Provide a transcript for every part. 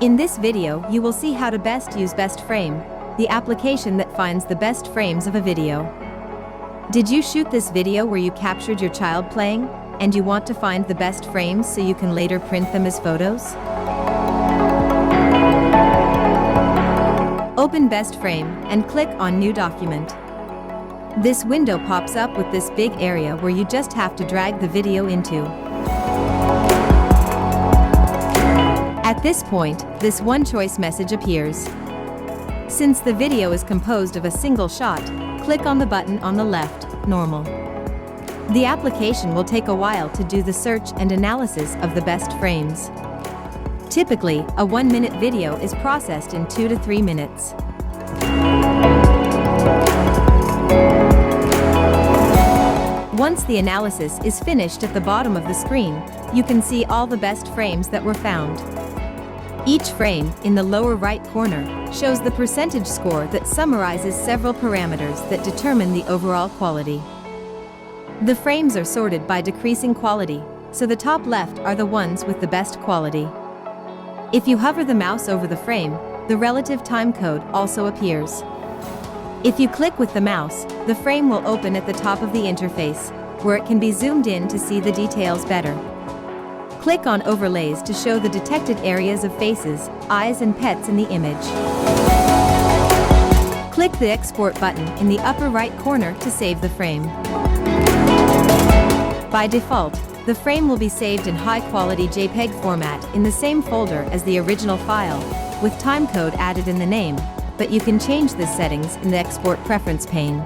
In this video, you will see how to best use BestFrame, the application that finds the best frames of a video. Did you shoot this video where you captured your child playing, and you want to find the best frames so you can later print them as photos? Open BestFrame and click on New Document. This window pops up with this big area where you just have to drag the video into. At this point, this one choice message appears. Since the video is composed of a single shot, click on the button on the left, Normal. The application will take a while to do the search and analysis of the best frames. Typically, a 1-minute video is processed in 2 to 3 minutes. Once the analysis is finished, at the bottom of the screen, you can see all the best frames that were found. Each frame, in the lower right corner, shows the percentage score that summarizes several parameters that determine the overall quality. The frames are sorted by decreasing quality, so the top left are the ones with the best quality. If you hover the mouse over the frame, the relative time code also appears. If you click with the mouse, the frame will open at the top of the interface, where it can be zoomed in to see the details better. Click on Overlays to show the detected areas of faces, eyes and pets in the image. Click the Export button in the upper right corner to save the frame. By default, the frame will be saved in high-quality JPEG format in the same folder as the original file, with timecode added in the name, but you can change the settings in the Export Preference pane.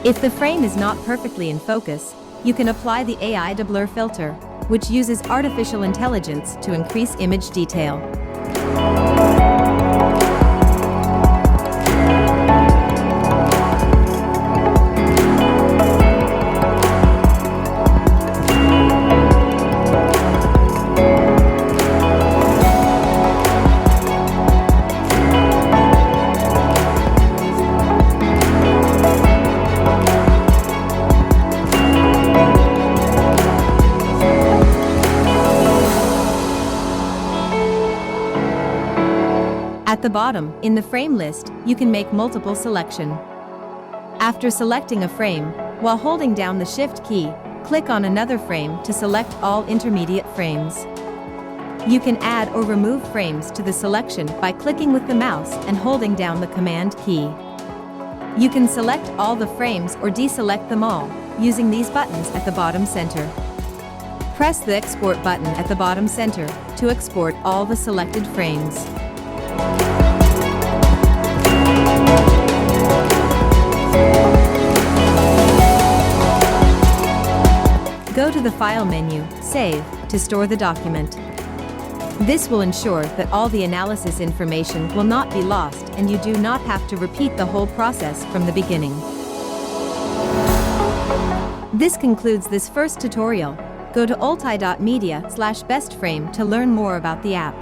If the frame is not perfectly in focus, you can apply the AI Deblur filter, which uses artificial intelligence to increase image detail. At the bottom, in the frame list, you can make multiple selection. After selecting a frame, while holding down the Shift key, click on another frame to select all intermediate frames. You can add or remove frames to the selection by clicking with the mouse and holding down the Command key. You can select all the frames or deselect them all, using these buttons at the bottom center. Press the Export button at the bottom center to export all the selected frames. Go to the File menu, Save, to store the document. This will ensure that all the analysis information will not be lost and you do not have to repeat the whole process from the beginning. This concludes this first tutorial. Go to ulti.media/bestframe to learn more about the app.